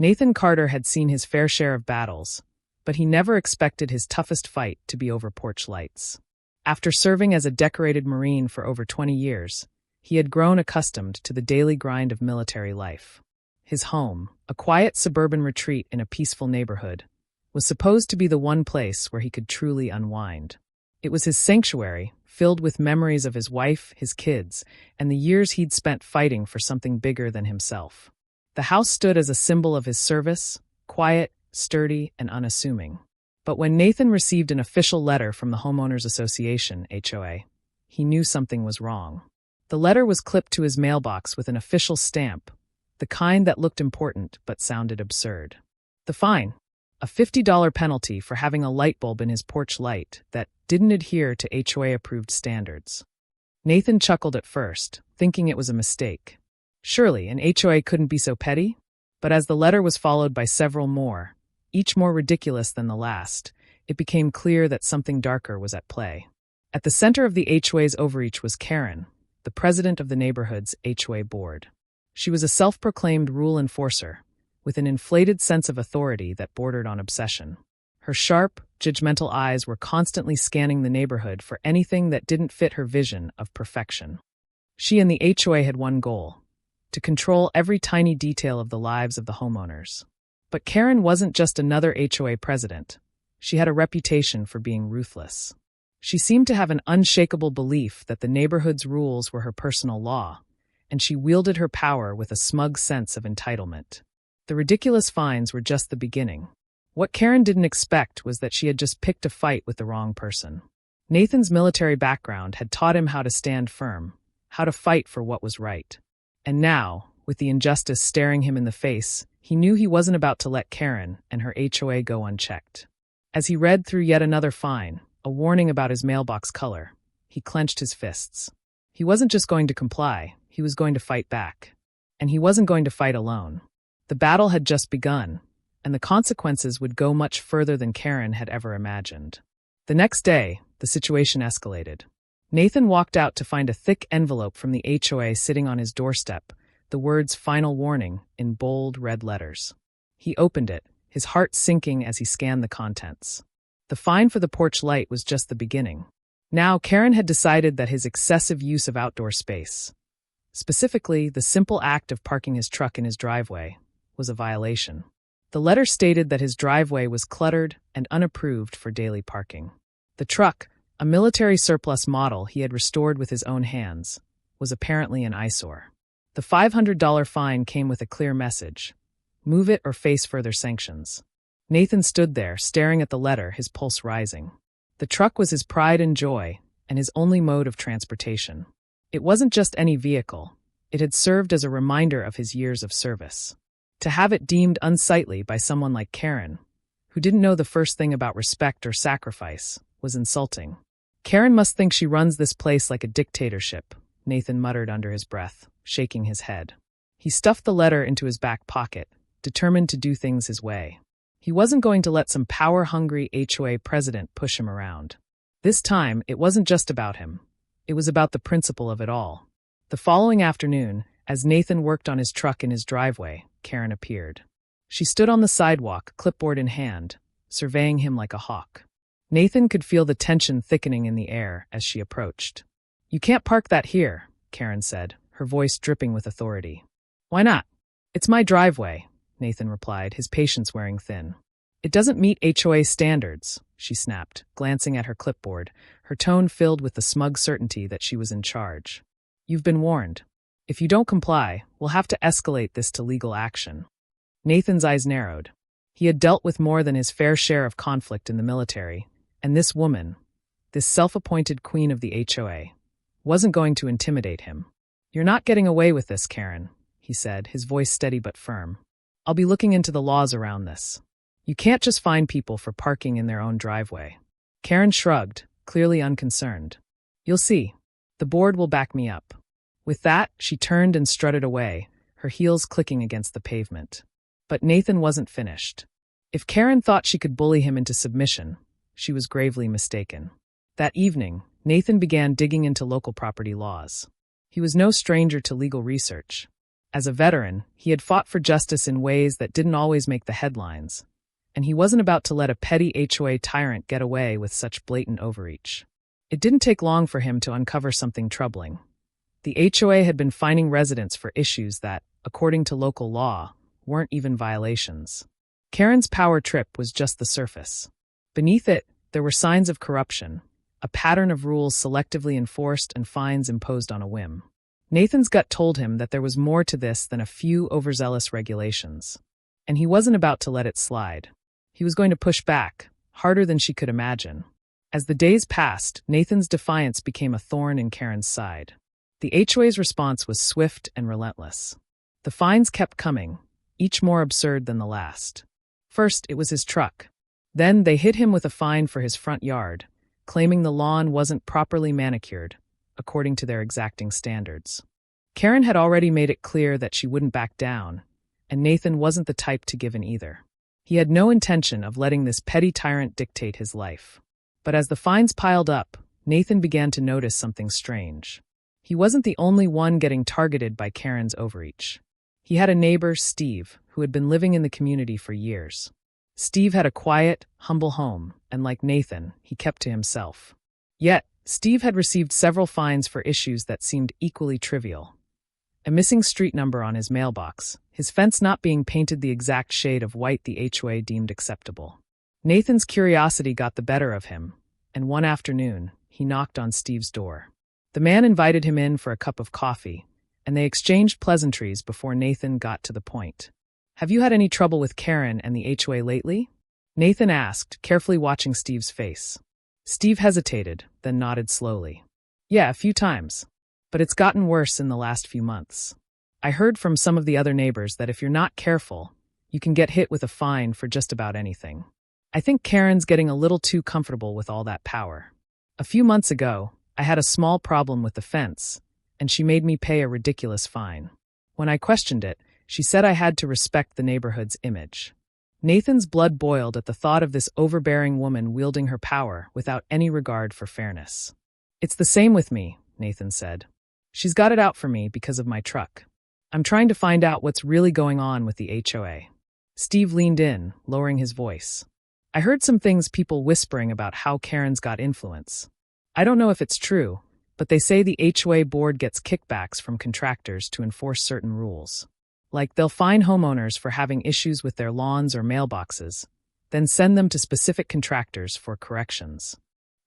Nathan Carter had seen his fair share of battles, but he never expected his toughest fight to be over porch lights. After serving as a decorated Marine for over 20 years, he had grown accustomed to the daily grind of military life. His home, a quiet suburban retreat in a peaceful neighborhood, was supposed to be the one place where he could truly unwind. It was his sanctuary, filled with memories of his wife, his kids, and the years he'd spent fighting for something bigger than himself. The house stood as a symbol of his service, quiet, sturdy, and unassuming. But when Nathan received an official letter from the Homeowners Association, HOA, he knew something was wrong. The letter was clipped to his mailbox with an official stamp, the kind that looked important but sounded absurd. The fine, a $50 penalty for having a light bulb in his porch light that didn't adhere to HOA-approved standards. Nathan chuckled at first, thinking it was a mistake. Surely an HOA couldn't be so petty? But as the letter was followed by several more, each more ridiculous than the last, it became clear that something darker was at play. At the center of the HOA's overreach was Karen, the president of the neighborhood's HOA board. She was a self-proclaimed rule enforcer, with an inflated sense of authority that bordered on obsession. Her sharp, judgmental eyes were constantly scanning the neighborhood for anything that didn't fit her vision of perfection. She and the HOA had one goal: to control every tiny detail of the lives of the homeowners. But Karen wasn't just another HOA president. She had a reputation for being ruthless. She seemed to have an unshakable belief that the neighborhood's rules were her personal law, and she wielded her power with a smug sense of entitlement. The ridiculous fines were just the beginning. What Karen didn't expect was that she had just picked a fight with the wrong person. Nathan's military background had taught him how to stand firm, how to fight for what was right. And now, with the injustice staring him in the face, he knew he wasn't about to let Karen and her HOA go unchecked. As he read through yet another fine, a warning about his mailbox color, he clenched his fists. He wasn't just going to comply, he was going to fight back. And he wasn't going to fight alone. The battle had just begun, and the consequences would go much further than Karen had ever imagined. The next day, the situation escalated. Nathan walked out to find a thick envelope from the HOA sitting on his doorstep, the words "Final Warning" in bold red letters. He opened it, his heart sinking as he scanned the contents. The fine for the porch light was just the beginning. Now Karen had decided that his excessive use of outdoor space, specifically the simple act of parking his truck in his driveway, was a violation. The letter stated that his driveway was cluttered and unapproved for daily parking. The truck, a military surplus model he had restored with his own hands, was apparently an eyesore. The $500 fine came with a clear message: move it or face further sanctions. Nathan stood there, staring at the letter, his pulse rising. The truck was his pride and joy, and his only mode of transportation. It wasn't just any vehicle. It had served as a reminder of his years of service. To have it deemed unsightly by someone like Karen, who didn't know the first thing about respect or sacrifice, was insulting. Karen must think she runs this place like a dictatorship, Nathan muttered under his breath, shaking his head. He stuffed the letter into his back pocket, determined to do things his way. He wasn't going to let some power-hungry HOA president push him around. This time, it wasn't just about him. It was about the principle of it all. The following afternoon, as Nathan worked on his truck in his driveway, Karen appeared. She stood on the sidewalk, clipboard in hand, surveying him like a hawk. Nathan could feel the tension thickening in the air as she approached. "You can't park that here," Karen said, her voice dripping with authority. "Why not?" "It's my driveway," Nathan replied, his patience wearing thin. "It doesn't meet HOA standards," she snapped, glancing at her clipboard, her tone filled with the smug certainty that she was in charge. "You've been warned. If you don't comply, we'll have to escalate this to legal action." Nathan's eyes narrowed. He had dealt with more than his fair share of conflict in the military, and this woman, this self-appointed queen of the HOA, wasn't going to intimidate him. "You're not getting away with this, Karen," he said, his voice steady but firm. "I'll be looking into the laws around this. You can't just fine people for parking in their own driveway." Karen shrugged, clearly unconcerned. "You'll see. The board will back me up." With that, she turned and strutted away, her heels clicking against the pavement. But Nathan wasn't finished. If Karen thought she could bully him into submission, she was gravely mistaken. That evening, Nathan began digging into local property laws. He was no stranger to legal research. As a veteran, he had fought for justice in ways that didn't always make the headlines, and he wasn't about to let a petty HOA tyrant get away with such blatant overreach. It didn't take long for him to uncover something troubling. The HOA had been fining residents for issues that, according to local law, weren't even violations. Karen's power trip was just the surface. Beneath it, there were signs of corruption, a pattern of rules selectively enforced and fines imposed on a whim. Nathan's gut told him that there was more to this than a few overzealous regulations. And he wasn't about to let it slide. He was going to push back, harder than she could imagine. As the days passed, Nathan's defiance became a thorn in Karen's side. The HOA's response was swift and relentless. The fines kept coming, each more absurd than the last. First, it was his truck. Then they hit him with a fine for his front yard, claiming the lawn wasn't properly manicured, according to their exacting standards. Karen had already made it clear that she wouldn't back down, and Nathan wasn't the type to give in either. He had no intention of letting this petty tyrant dictate his life. But as the fines piled up, Nathan began to notice something strange. He wasn't the only one getting targeted by Karen's overreach. He had a neighbor, Steve, who had been living in the community for years. Steve had a quiet, humble home, and like Nathan, he kept to himself. Yet, Steve had received several fines for issues that seemed equally trivial. A missing street number on his mailbox, his fence not being painted the exact shade of white the HOA deemed acceptable. Nathan's curiosity got the better of him, and one afternoon, he knocked on Steve's door. The man invited him in for a cup of coffee, and they exchanged pleasantries before Nathan got to the point. "Have you had any trouble with Karen and the HOA lately?" Nathan asked, carefully watching Steve's face. Steve hesitated, then nodded slowly. "Yeah, a few times. But it's gotten worse in the last few months. I heard from some of the other neighbors that if you're not careful, you can get hit with a fine for just about anything. I think Karen's getting a little too comfortable with all that power. A few months ago, I had a small problem with the fence, and she made me pay a ridiculous fine. When I questioned it, she said I had to respect the neighborhood's image." Nathan's blood boiled at the thought of this overbearing woman wielding her power without any regard for fairness. "It's the same with me," Nathan said. "She's got it out for me because of my truck. I'm trying to find out what's really going on with the HOA." Steve leaned in, lowering his voice. "I heard some things people whispering about how Karen's got influence. I don't know if it's true, but they say the HOA board gets kickbacks from contractors to enforce certain rules. Like they'll fine homeowners for having issues with their lawns or mailboxes, then send them to specific contractors for corrections."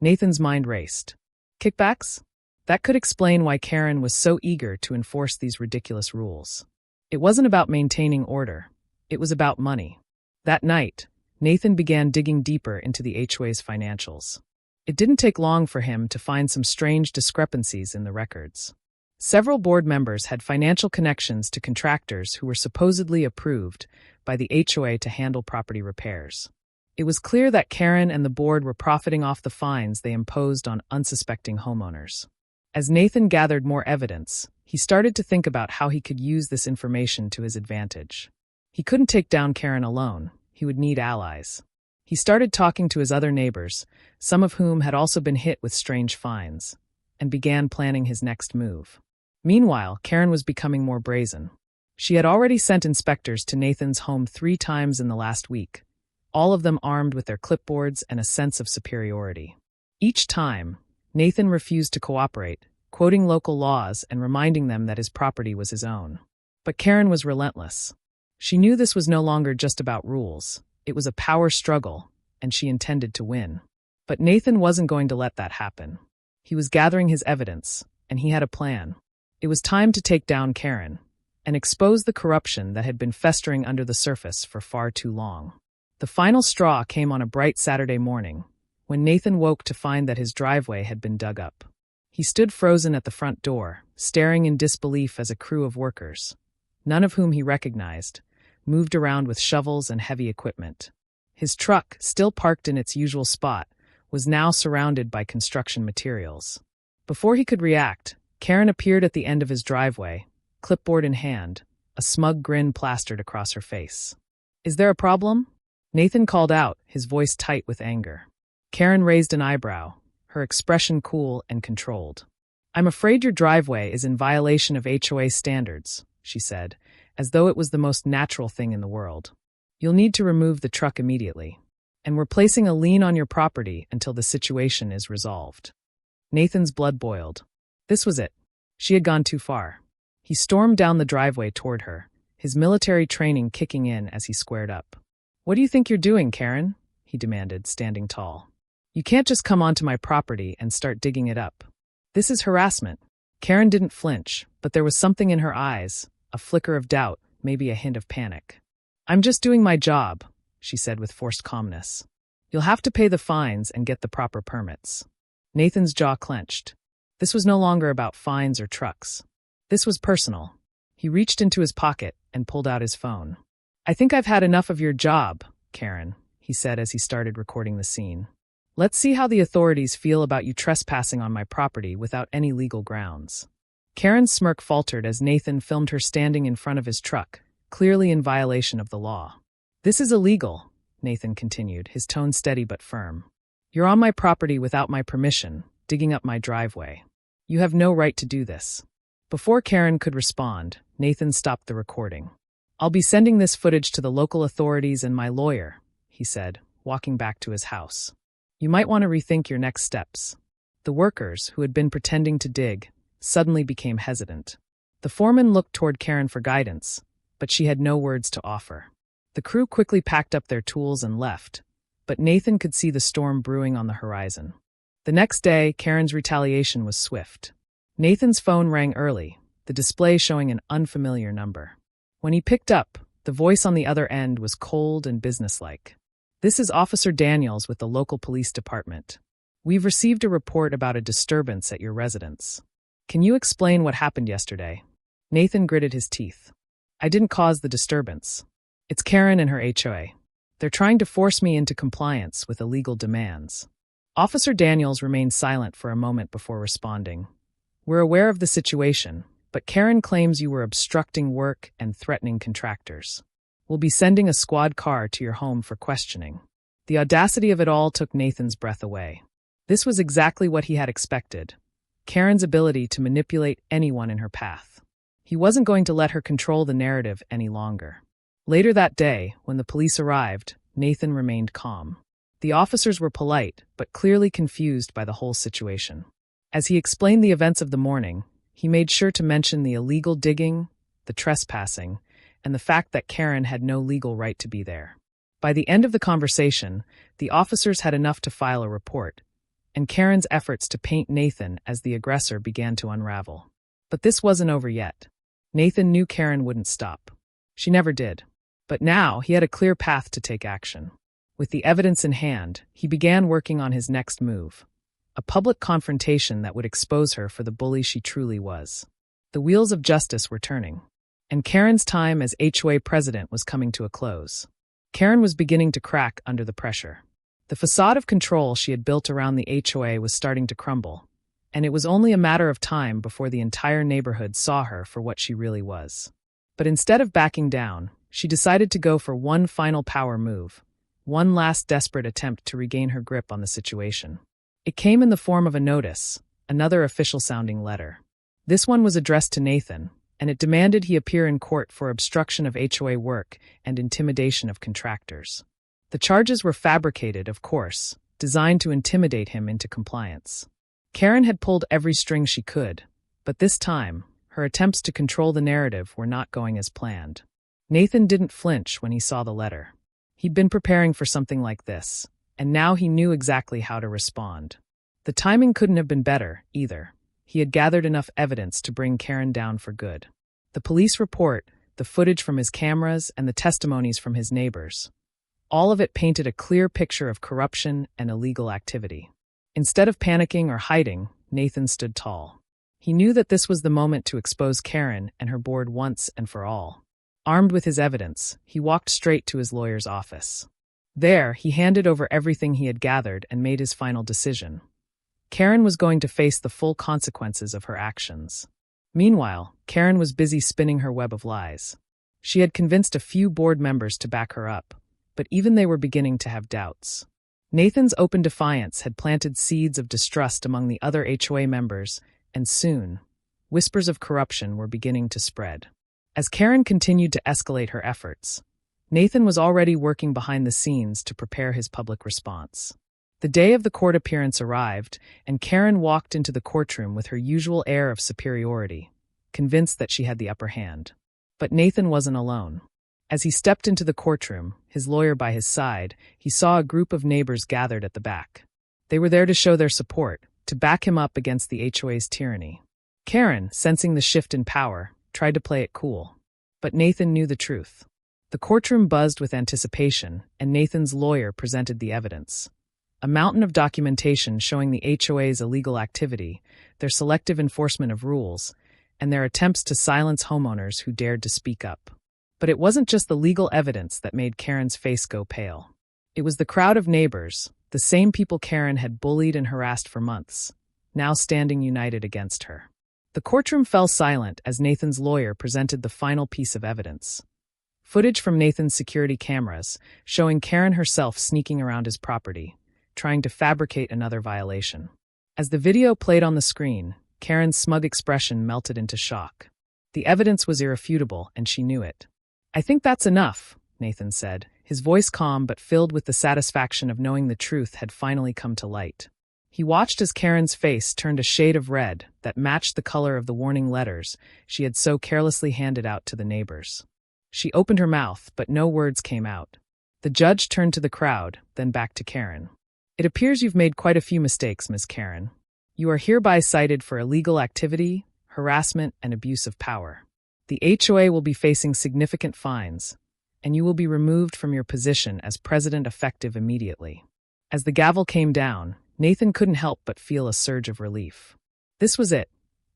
Nathan's mind raced. Kickbacks? That could explain why Karen was so eager to enforce these ridiculous rules. It wasn't about maintaining order. It was about money. That night, Nathan began digging deeper into the HOA's financials. It didn't take long for him to find some strange discrepancies in the records. Several board members had financial connections to contractors who were supposedly approved by the HOA to handle property repairs. It was clear that Karen and the board were profiting off the fines they imposed on unsuspecting homeowners. As Nathan gathered more evidence, he started to think about how he could use this information to his advantage. He couldn't take down Karen alone. He would need allies. He started talking to his other neighbors, some of whom had also been hit with strange fines, and began planning his next move. Meanwhile, Karen was becoming more brazen. She had already sent inspectors to Nathan's home 3 times in the last week, all of them armed with their clipboards and a sense of superiority. Each time, Nathan refused to cooperate, quoting local laws and reminding them that his property was his own. But Karen was relentless. She knew this was no longer just about rules. It was a power struggle, and she intended to win. But Nathan wasn't going to let that happen. He was gathering his evidence, and he had a plan. It was time to take down Karen and expose the corruption that had been festering under the surface for far too long. The final straw came on a bright Saturday morning, when Nathan woke to find that his driveway had been dug up. He stood frozen at the front door, staring in disbelief as a crew of workers, none of whom he recognized, moved around with shovels and heavy equipment. His truck, still parked in its usual spot, was now surrounded by construction materials. Before he could react, Karen appeared at the end of his driveway, clipboard in hand, a smug grin plastered across her face. "Is there a problem?" Nathan called out, his voice tight with anger. Karen raised an eyebrow, her expression cool and controlled. "I'm afraid your driveway is in violation of HOA standards, she said, as though it was the most natural thing in the world. You'll need to remove the truck immediately. And we're placing a lien on your property until the situation is resolved. Nathan's blood boiled. This was it. She had gone too far. He stormed down the driveway toward her, his military training kicking in as he squared up. What do you think you're doing, Karen? He demanded, standing tall. You can't just come onto my property and start digging it up. This is harassment. Karen didn't flinch, but there was something in her eyes, a flicker of doubt, maybe a hint of panic. I'm just doing my job, she said with forced calmness. You'll have to pay the fines and get the proper permits. Nathan's jaw clenched. This was no longer about fines or trucks. This was personal. He reached into his pocket and pulled out his phone. I think I've had enough of your job, Karen, he said as he started recording the scene. Let's see how the authorities feel about you trespassing on my property without any legal grounds. Karen's smirk faltered as Nathan filmed her standing in front of his truck, clearly in violation of the law. This is illegal, Nathan continued, his tone steady but firm. You're on my property without my permission, digging up my driveway. You have no right to do this. Before Karen could respond, Nathan stopped the recording. I'll be sending this footage to the local authorities and my lawyer, he said, walking back to his house. You might want to rethink your next steps. The workers, who had been pretending to dig, suddenly became hesitant. The foreman looked toward Karen for guidance, but she had no words to offer. The crew quickly packed up their tools and left, but Nathan could see the storm brewing on the horizon. The next day, Karen's retaliation was swift. Nathan's phone rang early, the display showing an unfamiliar number. When he picked up, the voice on the other end was cold and businesslike. This is Officer Daniels with the local police department. We've received a report about a disturbance at your residence. Can you explain what happened yesterday? Nathan gritted his teeth. I didn't cause the disturbance. It's Karen and her HOA. They're trying to force me into compliance with illegal demands. Officer Daniels remained silent for a moment before responding. We're aware of the situation, but Karen claims you were obstructing work and threatening contractors. We'll be sending a squad car to your home for questioning. The audacity of it all took Nathan's breath away. This was exactly what he had expected. Karen's ability to manipulate anyone in her path. He wasn't going to let her control the narrative any longer. Later that day, when the police arrived, Nathan remained calm. The officers were polite, but clearly confused by the whole situation. As he explained the events of the morning, he made sure to mention the illegal digging, the trespassing, and the fact that Karen had no legal right to be there. By the end of the conversation, the officers had enough to file a report, and Karen's efforts to paint Nathan as the aggressor began to unravel. But this wasn't over yet. Nathan knew Karen wouldn't stop. She never did. But now he had a clear path to take action. With the evidence in hand, he began working on his next move. A public confrontation that would expose her for the bully she truly was. The wheels of justice were turning, and Karen's time as HOA president was coming to a close. Karen was beginning to crack under the pressure. The facade of control she had built around the HOA was starting to crumble, and it was only a matter of time before the entire neighborhood saw her for what she really was. But instead of backing down, she decided to go for one final power move, one last desperate attempt to regain her grip on the situation. It came in the form of a notice, another official-sounding letter. This one was addressed to Nathan, and it demanded he appear in court for obstruction of HOA work and intimidation of contractors. The charges were fabricated, of course, designed to intimidate him into compliance. Karen had pulled every string she could, but this time, her attempts to control the narrative were not going as planned. Nathan didn't flinch when he saw the letter. He'd been preparing for something like this, and now he knew exactly how to respond. The timing couldn't have been better, either. He had gathered enough evidence to bring Karen down for good. The police report, the footage from his cameras, and the testimonies from his neighbors. All of it painted a clear picture of corruption and illegal activity. Instead of panicking or hiding, Nathan stood tall. He knew that this was the moment to expose Karen and her board once and for all. Armed with his evidence, he walked straight to his lawyer's office. There, he handed over everything he had gathered and made his final decision. Karen was going to face the full consequences of her actions. Meanwhile, Karen was busy spinning her web of lies. She had convinced a few board members to back her up, but even they were beginning to have doubts. Nathan's open defiance had planted seeds of distrust among the other HOA members, and soon, whispers of corruption were beginning to spread. As Karen continued to escalate her efforts, Nathan was already working behind the scenes to prepare his public response. The day of the court appearance arrived, and Karen walked into the courtroom with her usual air of superiority, convinced that she had the upper hand. But Nathan wasn't alone. As he stepped into the courtroom, his lawyer by his side, he saw a group of neighbors gathered at the back. They were there to show their support, to back him up against the HOA's tyranny. Karen, sensing the shift in power, tried to play it cool. But Nathan knew the truth. The courtroom buzzed with anticipation, and Nathan's lawyer presented the evidence. A mountain of documentation showing the HOA's illegal activity, their selective enforcement of rules, and their attempts to silence homeowners who dared to speak up. But it wasn't just the legal evidence that made Karen's face go pale. It was the crowd of neighbors, the same people Karen had bullied and harassed for months, now standing united against her. The courtroom fell silent as Nathan's lawyer presented the final piece of evidence. Footage from Nathan's security cameras, showing Karen herself sneaking around his property, trying to fabricate another violation. As the video played on the screen, Karen's smug expression melted into shock. The evidence was irrefutable, and she knew it. "I think that's enough," Nathan said, his voice calm but filled with the satisfaction of knowing the truth had finally come to light. He watched as Karen's face turned a shade of red that matched the color of the warning letters she had so carelessly handed out to the neighbors. She opened her mouth, but no words came out. The judge turned to the crowd, then back to Karen. "It appears you've made quite a few mistakes, Ms. Karen. You are hereby cited for illegal activity, harassment, and abuse of power. The HOA will be facing significant fines, and you will be removed from your position as president effective immediately." As the gavel came down, Nathan couldn't help but feel a surge of relief. This was it,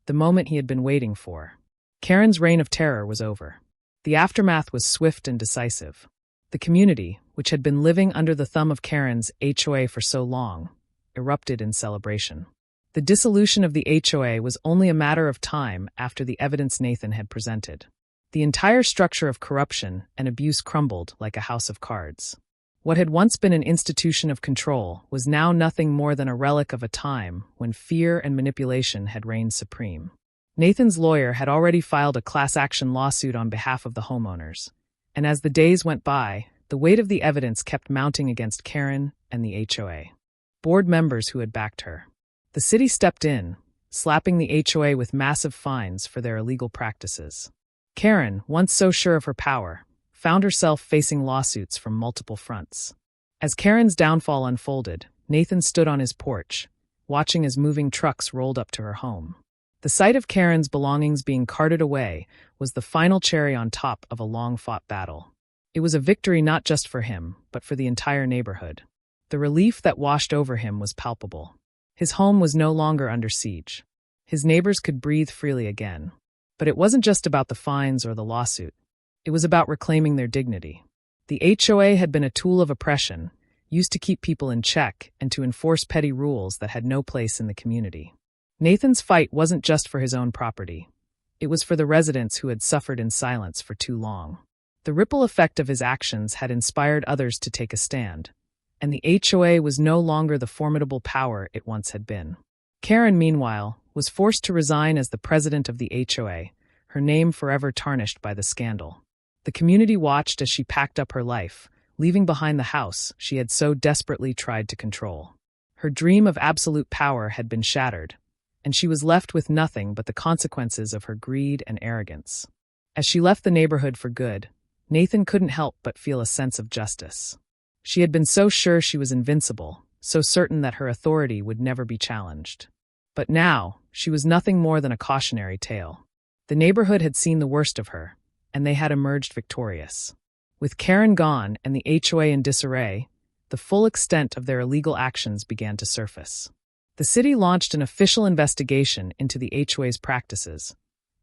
the moment he had been waiting for. Karen's reign of terror was over. The aftermath was swift and decisive. The community, which had been living under the thumb of Karen's HOA for so long, erupted in celebration. The dissolution of the HOA was only a matter of time after the evidence Nathan had presented. The entire structure of corruption and abuse crumbled like a house of cards. What had once been an institution of control was now nothing more than a relic of a time when fear and manipulation had reigned supreme. Nathan's lawyer had already filed a class action lawsuit on behalf of the homeowners, and as the days went by, the weight of the evidence kept mounting against Karen and the HOA. Board members who had backed her. The city stepped in, slapping the HOA with massive fines for their illegal practices. Karen, once so sure of her power, found herself facing lawsuits from multiple fronts. As Karen's downfall unfolded, Nathan stood on his porch, watching as moving trucks rolled up to her home. The sight of Karen's belongings being carted away was the final cherry on top of a long-fought battle. It was a victory not just for him, but for the entire neighborhood. The relief that washed over him was palpable. His home was no longer under siege. His neighbors could breathe freely again. But it wasn't just about the fines or the lawsuit. It was about reclaiming their dignity. The HOA had been a tool of oppression, used to keep people in check and to enforce petty rules that had no place in the community. Nathan's fight wasn't just for his own property. It was for the residents who had suffered in silence for too long. The ripple effect of his actions had inspired others to take a stand, and the HOA was no longer the formidable power it once had been. Karen, meanwhile, was forced to resign as the president of the HOA, her name forever tarnished by the scandal. The community watched as she packed up her life, leaving behind the house she had so desperately tried to control. Her dream of absolute power had been shattered, and she was left with nothing but the consequences of her greed and arrogance. As she left the neighborhood for good, Nathan couldn't help but feel a sense of justice. She had been so sure she was invincible, so certain that her authority would never be challenged. But now, she was nothing more than a cautionary tale. The neighborhood had seen the worst of her, and they had emerged victorious. With Karen gone and the HOA in disarray, the full extent of their illegal actions began to surface. The city launched an official investigation into the HOA's practices,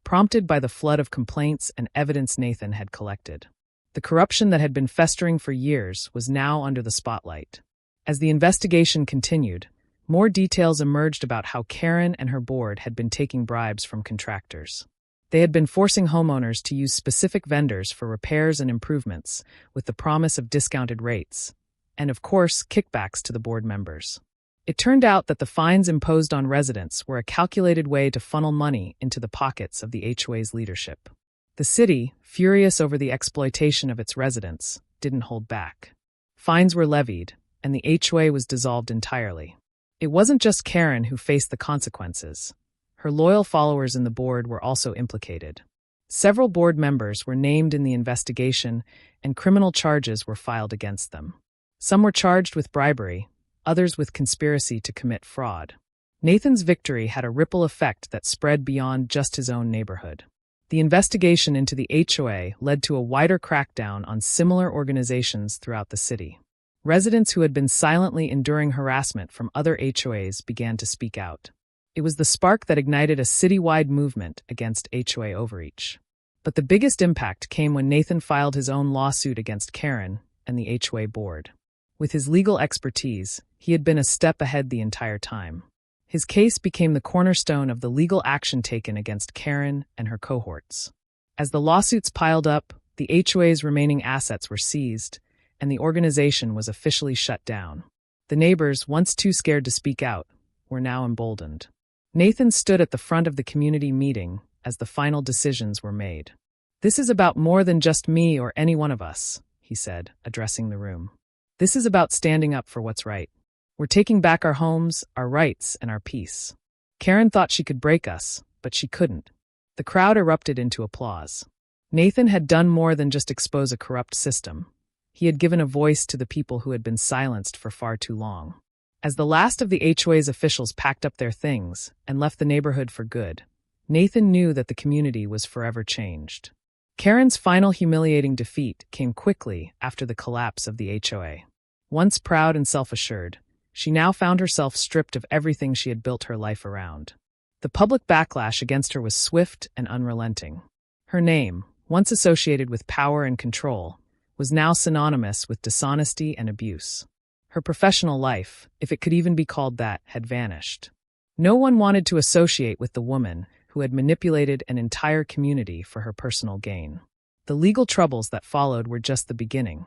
prompted by the flood of complaints and evidence Nathan had collected. The corruption that had been festering for years was now under the spotlight. As the investigation continued, more details emerged about how Karen and her board had been taking bribes from contractors. They had been forcing homeowners to use specific vendors for repairs and improvements, with the promise of discounted rates, and of course, kickbacks to the board members. It turned out that the fines imposed on residents were a calculated way to funnel money into the pockets of the HOA's leadership. The city, furious over the exploitation of its residents, didn't hold back. Fines were levied, and the HOA was dissolved entirely. It wasn't just Karen who faced the consequences. Her loyal followers in the board were also implicated. Several board members were named in the investigation, and criminal charges were filed against them. Some were charged with bribery, others with conspiracy to commit fraud. Nathan's victory had a ripple effect that spread beyond just his own neighborhood. The investigation into the HOA led to a wider crackdown on similar organizations throughout the city. Residents who had been silently enduring harassment from other HOAs began to speak out. It was the spark that ignited a citywide movement against HOA overreach. But the biggest impact came when Nathan filed his own lawsuit against Karen and the HOA board. With his legal expertise, he had been a step ahead the entire time. His case became the cornerstone of the legal action taken against Karen and her cohorts. As the lawsuits piled up, the HOA's remaining assets were seized, and the organization was officially shut down. The neighbors, once too scared to speak out, were now emboldened. Nathan stood at the front of the community meeting as the final decisions were made. "This is about more than just me or any one of us," he said, addressing the room. "This is about standing up for what's right. We're taking back our homes, our rights, and our peace. Karen thought she could break us, but she couldn't." The crowd erupted into applause. Nathan had done more than just expose a corrupt system. He had given a voice to the people who had been silenced for far too long. As the last of the HOA's officials packed up their things and left the neighborhood for good, Nathan knew that the community was forever changed. Karen's final humiliating defeat came quickly after the collapse of the HOA. Once proud and self-assured, she now found herself stripped of everything she had built her life around. The public backlash against her was swift and unrelenting. Her name, once associated with power and control, was now synonymous with dishonesty and abuse. Her professional life, if it could even be called that, had vanished. No one wanted to associate with the woman who had manipulated an entire community for her personal gain. The legal troubles that followed were just the beginning.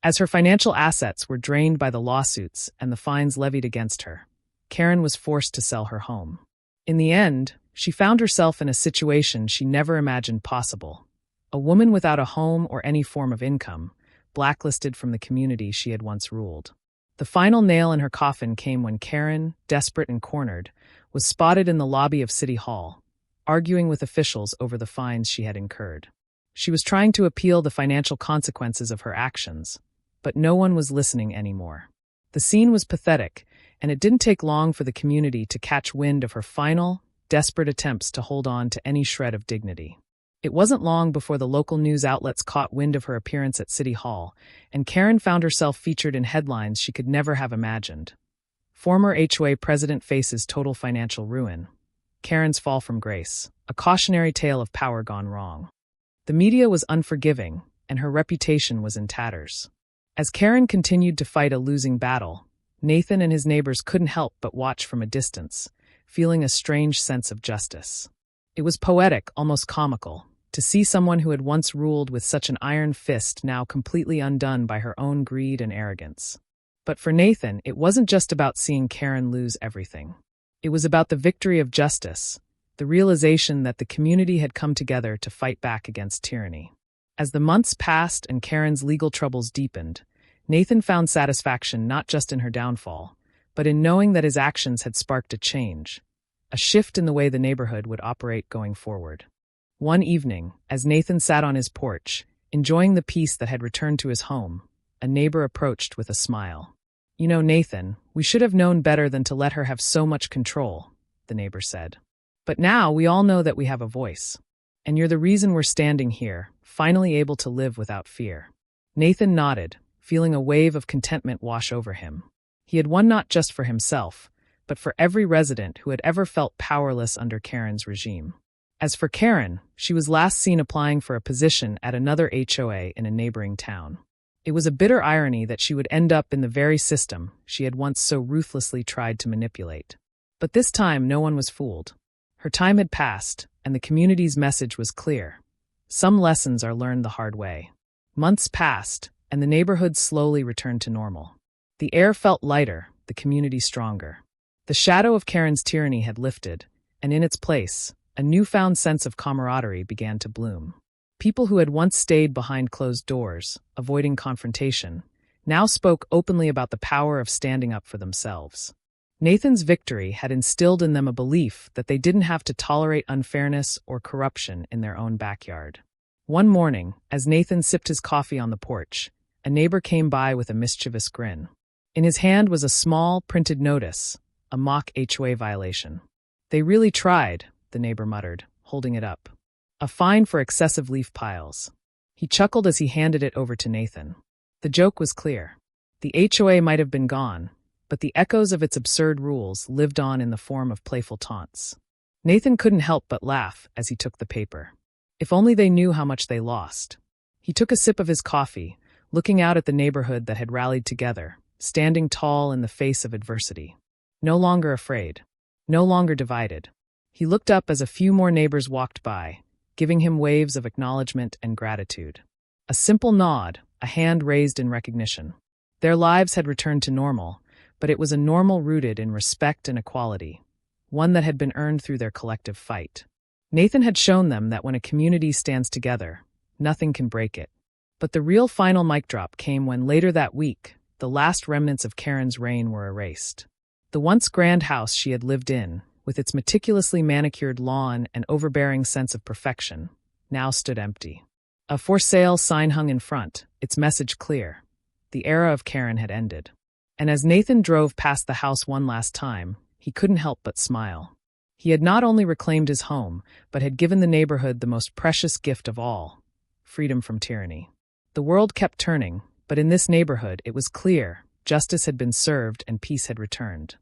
As her financial assets were drained by the lawsuits and the fines levied against her, Karen was forced to sell her home. In the end, she found herself in a situation she never imagined possible. A woman without a home or any form of income, blacklisted from the community she had once ruled. The final nail in her coffin came when Karen, desperate and cornered, was spotted in the lobby of City Hall, arguing with officials over the fines she had incurred. She was trying to appeal the financial consequences of her actions, but no one was listening anymore. The scene was pathetic, and it didn't take long for the community to catch wind of her final, desperate attempts to hold on to any shred of dignity. It wasn't long before the local news outlets caught wind of her appearance at City Hall, and Karen found herself featured in headlines she could never have imagined. Former HOA president faces total financial ruin. Karen's fall from grace, a cautionary tale of power gone wrong. The media was unforgiving, and her reputation was in tatters. As Karen continued to fight a losing battle, Nathan and his neighbors couldn't help but watch from a distance, feeling a strange sense of justice. It was poetic, almost comical, to see someone who had once ruled with such an iron fist now completely undone by her own greed and arrogance. But for Nathan, it wasn't just about seeing Karen lose everything. It was about the victory of justice, the realization that the community had come together to fight back against tyranny. As the months passed and Karen's legal troubles deepened, Nathan found satisfaction not just in her downfall, but in knowing that his actions had sparked a change, a shift in the way the neighborhood would operate going forward. One evening, as Nathan sat on his porch, enjoying the peace that had returned to his home, a neighbor approached with a smile. "You know, Nathan, we should have known better than to let her have so much control," the neighbor said. "But now we all know that we have a voice. And you're the reason we're standing here, finally able to live without fear." Nathan nodded, feeling a wave of contentment wash over him. He had won not just for himself, but for every resident who had ever felt powerless under Karen's regime. As for Karen, she was last seen applying for a position at another HOA in a neighboring town. It was a bitter irony that she would end up in the very system she had once so ruthlessly tried to manipulate. But this time no one was fooled. Her time had passed, and the community's message was clear. Some lessons are learned the hard way. Months passed, and the neighborhood slowly returned to normal. The air felt lighter, the community stronger. The shadow of Karen's tyranny had lifted, and in its place, a newfound sense of camaraderie began to bloom. People who had once stayed behind closed doors, avoiding confrontation, now spoke openly about the power of standing up for themselves. Nathan's victory had instilled in them a belief that they didn't have to tolerate unfairness or corruption in their own backyard. One morning, as Nathan sipped his coffee on the porch, a neighbor came by with a mischievous grin. In his hand was a small, printed notice, a mock HOA violation. "They really tried," the neighbor muttered, holding it up. "A fine for excessive leaf piles." He chuckled as he handed it over to Nathan. The joke was clear. The HOA might have been gone, but the echoes of its absurd rules lived on in the form of playful taunts. Nathan couldn't help but laugh as he took the paper. If only they knew how much they lost. He took a sip of his coffee, looking out at the neighborhood that had rallied together, standing tall in the face of adversity. No longer afraid. No longer divided. He looked up as a few more neighbors walked by, giving him waves of acknowledgement and gratitude. A simple nod, a hand raised in recognition. Their lives had returned to normal, but it was a normal rooted in respect and equality, one that had been earned through their collective fight. Nathan had shown them that when a community stands together, nothing can break it. But the real final mic drop came when later that week, the last remnants of Karen's reign were erased. The once grand house she had lived in, with its meticulously manicured lawn and overbearing sense of perfection, now stood empty. A "for sale" sign hung in front, its message clear. The era of Karen had ended. And as Nathan drove past the house one last time, he couldn't help but smile. He had not only reclaimed his home, but had given the neighborhood the most precious gift of all: freedom from tyranny. The world kept turning, but in this neighborhood it was clear justice had been served and peace had returned.